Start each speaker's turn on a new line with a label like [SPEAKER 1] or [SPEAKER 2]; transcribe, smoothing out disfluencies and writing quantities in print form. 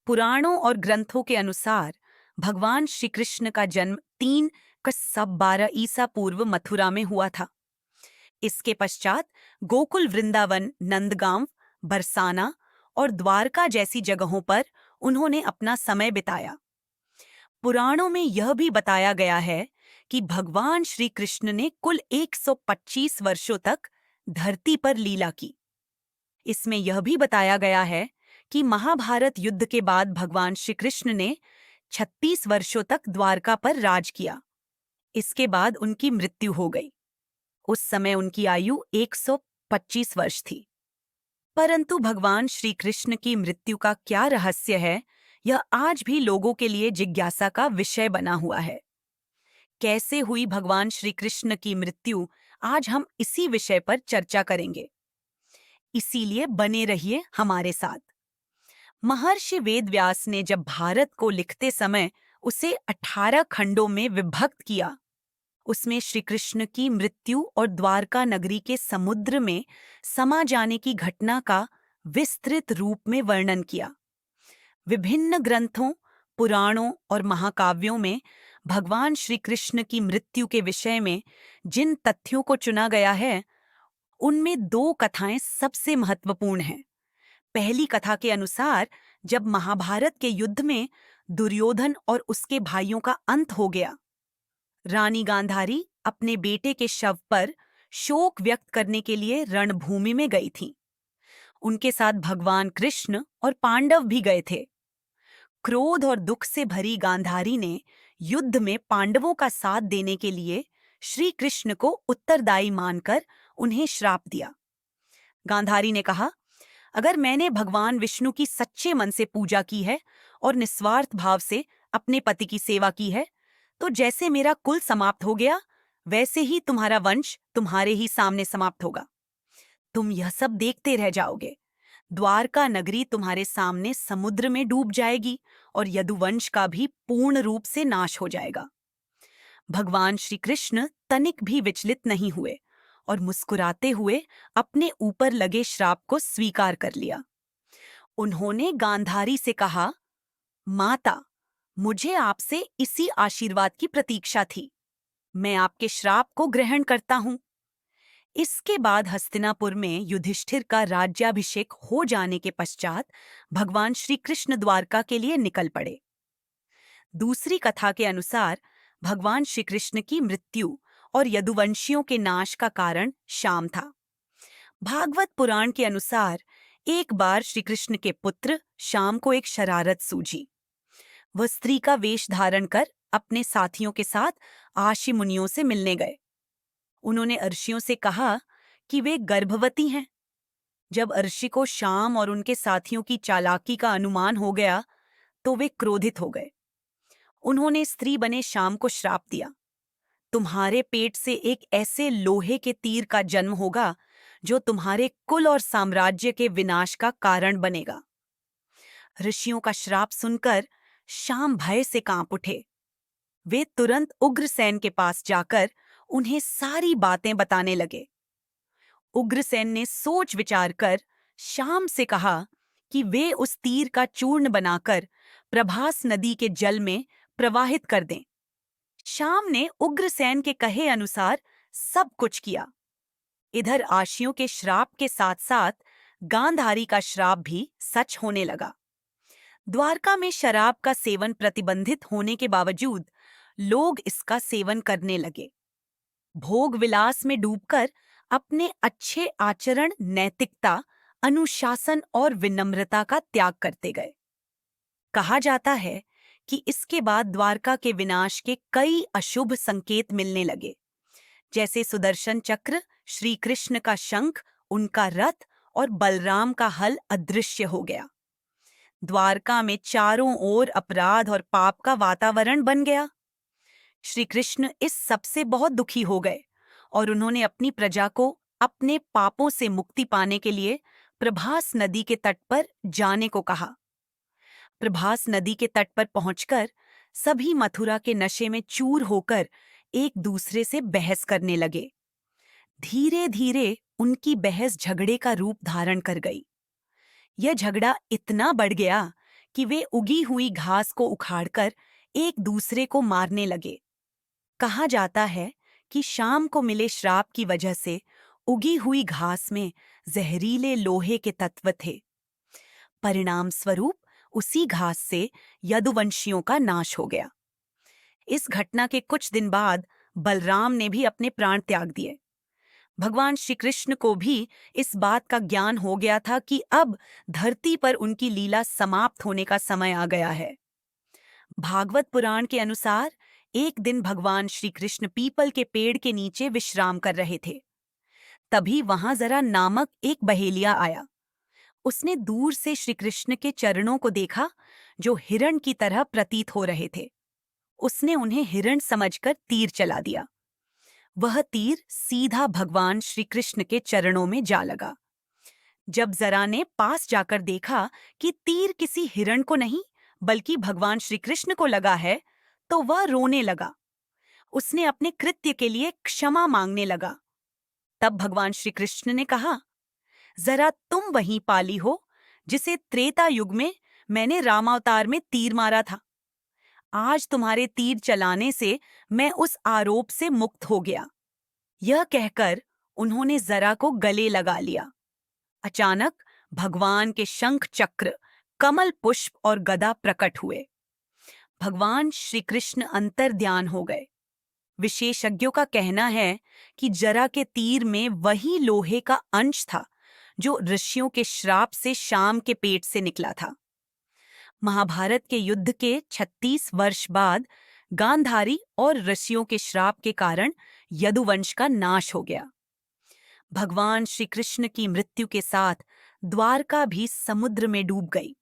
[SPEAKER 1] पुराणों और ग्रंथों के अनुसार भगवान श्री कृष्ण का जन्म 3 कस्सब 12 ईसा पूर्व मथुरा में हुआ था। इसके पश्चात गोकुल, वृंदावन, नंदगांव, बरसाना और द्वारका जैसी जगहों पर उन्होंने अपना समय बिताया। पुराणों में यह भी बताया गया है कि भगवान श्री कृष्ण ने कुल 125 वर्षों तक धरती पर लीला की। इसमें यह भी बताया गया है कि महाभारत युद्ध के बाद भगवान श्री कृष्ण ने 36 वर्षों तक द्वारका पर राज किया। इसके बाद उनकी मृत्यु हो गई। उस समय उनकी आयु 125 वर्ष थी। परंतु भगवान श्री कृष्ण की मृत्यु का क्या रहस्य है, यह आज भी लोगों के लिए जिज्ञासा का विषय बना हुआ है। कैसे हुई भगवान श्री कृष्ण की मृत्यु, आज हम इसी विषय पर चर्चा करेंगे। इसीलिए बने रहिए हमारे साथ। महर्षि वेदव्यास ने जब भारत को लिखते समय उसे 18 खंडों में विभक्त किया, उसमें श्री कृष्ण की मृत्यु और द्वारका नगरी के समुद्र में समा जाने की घटना का विस्तृत रूप में वर्णन किया। विभिन्न ग्रंथों, पुराणों और महाकाव्यों में भगवान श्री कृष्ण की मृत्यु के विषय में जिन तथ्यों को चुना गया है, उनमें 2 कथाएं सबसे महत्वपूर्ण हैं। पहली कथा के अनुसार जब महाभारत के युद्ध में दुर्योधन और उसके भाइयों का अंत हो गया, रानी गांधारी अपने बेटे के शव पर शोक व्यक्त करने के लिए रणभूमि में गई थीं। उनके साथ भगवान कृष्ण और पांडव भी गए थे। क्रोध और दुख से भरी गांधारी ने युद्ध में पांडवों का साथ देने के लिए श्री कृष्ण को उत्तरदायी मानकर उन्हें श्राप दिया। गांधारी ने कहा, अगर मैंने भगवान विष्णु की सच्चे मन से पूजा की है और निस्वार्थ भाव से अपने पति की सेवा की है, तो जैसे मेरा कुल समाप्त हो गया, वैसे ही तुम्हारा वंश तुम्हारे ही सामने समाप्त होगा। तुम यह सब देखते रह जाओगे। द्वारका नगरी तुम्हारे सामने समुद्र में डूब जाएगी और यदुवंश का भी पूर्ण रूप से नाश हो जाएगा। भगवान श्री कृष्ण तनिक भी विचलित नहीं हुए और मुस्कुराते हुए अपने ऊपर लगे श्राप को स्वीकार कर लिया। उन्होंने गांधारी से कहा, माता, मुझे आपसे इसी आशीर्वाद की प्रतीक्षा थी। मैं आपके श्राप को ग्रहण करता हूं। इसके बाद हस्तिनापुर में युधिष्ठिर का राज्याभिषेक हो जाने के पश्चात भगवान श्री कृष्ण द्वारका के लिए निकल पड़े। दूसरी कथा के अनुसार भगवान श्री कृष्ण की मृत्यु और यदुवंशियों के नाश का कारण शाम था। भागवत पुराण के अनुसार एक बार श्री कृष्ण के पुत्र शाम को एक शरारत सूझी। वह स्त्री का वेश धारण कर अपने साथियों के साथ आशी मुनियों से मिलने गए। उन्होंने अर्षियों से कहा कि वे गर्भवती हैं। जब अर्षि को शाम और उनके साथियों की चालाकी का अनुमान हो गया, तो वे क्रोधित हो गए। उन्होंने स्त्री बने शाम को श्राप दिया, तुम्हारे पेट से एक ऐसे लोहे के तीर का जन्म होगा जो तुम्हारे कुल और साम्राज्य के विनाश का कारण बनेगा। ऋषियों का श्राप सुनकर शाम भय से कांप उठे। वे तुरंत उग्रसेन के पास जाकर उन्हें सारी बातें बताने लगे। उग्रसेन ने सोच विचार कर शाम से कहा कि वे उस तीर का चूर्ण बनाकर प्रभास नदी के जल में प्रवाहित कर दें। शाम ने उग्रसेन के कहे अनुसार सब कुछ किया। इधर आशियों के श्राप के साथ साथ गांधारी का श्राप भी सच होने लगा। द्वारका में शराब का सेवन प्रतिबंधित होने के बावजूद लोग इसका सेवन करने लगे। भोग विलास में डूबकर अपने अच्छे आचरण, नैतिकता, अनुशासन और विनम्रता का त्याग करते गए। कहा जाता है कि इसके बाद द्वारका के विनाश के कई अशुभ संकेत मिलने लगे, जैसे सुदर्शन चक्र, श्री कृष्ण का शंख, उनका रथ और बलराम का हल अदृश्य हो गया। द्वारका में चारों ओर अपराध और पाप का वातावरण बन गया। श्री कृष्ण इस सब से बहुत दुखी हो गए और उन्होंने अपनी प्रजा को अपने पापों से मुक्ति पाने के लिए प्रभास नदी के तट पर जाने को कहा। प्रभास नदी के तट पर पहुंचकर सभी मथुरा के नशे में चूर होकर एक दूसरे से बहस करने लगे। धीरे धीरे उनकी बहस झगड़े का रूप धारण कर गई। यह झगड़ा इतना बढ़ गया कि वे उगी हुई घास को उखाड़कर एक दूसरे को मारने लगे। कहा जाता है कि शाम को मिले श्राप की वजह से उगी हुई घास में जहरीले लोहे के तत्व थे। परिणाम स्वरूप उसी घास से यदुवंशियों का नाश हो गया। इस घटना के कुछ दिन बाद बलराम ने भी अपने प्राण त्याग दिए। भगवान श्री कृष्ण को भी इस बात का ज्ञान हो गया था कि अब धरती पर उनकी लीला समाप्त होने का समय आ गया है। भागवत पुराण के अनुसार एक दिन भगवान श्री कृष्ण पीपल के पेड़ के नीचे विश्राम कर रहे थे। तभी वहां जरा नामक एक बहेलिया आया। उसने दूर से श्री कृष्ण के चरणों को देखा, जो हिरण की तरह प्रतीत हो रहे थे। उसने उन्हें हिरण समझकर तीर चला दिया। वह तीर सीधा भगवान श्री कृष्ण के चरणों में जा लगा। जब जरा ने पास जाकर देखा कि तीर किसी हिरण को नहीं बल्कि भगवान श्री कृष्ण को लगा है, तो वह रोने लगा। उसने अपने कृत्य के लिए क्षमा मांगने लगा। तब भगवान श्री कृष्ण ने कहा, जरा तुम वहीं पाली हो जिसे त्रेता युग में मैंने रामावतार में तीर मारा था। आज तुम्हारे तीर चलाने से मैं उस आरोप से मुक्त हो गया। यह कहकर उन्होंने जरा को गले लगा लिया। अचानक भगवान के शंख चक्र, कमल पुष्प और गदा प्रकट हुए। भगवान श्री कृष्ण अंतर्ध्यान हो गए। विशेषज्ञों का कहना है कि जरा के तीर में वही लोहे का अंश था जो ऋषियों के श्राप से शाम के पेट से निकला था। महाभारत के युद्ध के 36 वर्ष बाद गांधारी और ऋषियों के श्राप के कारण यदुवंश का नाश हो गया। भगवान श्री कृष्ण की मृत्यु के साथ द्वारका भी समुद्र में डूब गई।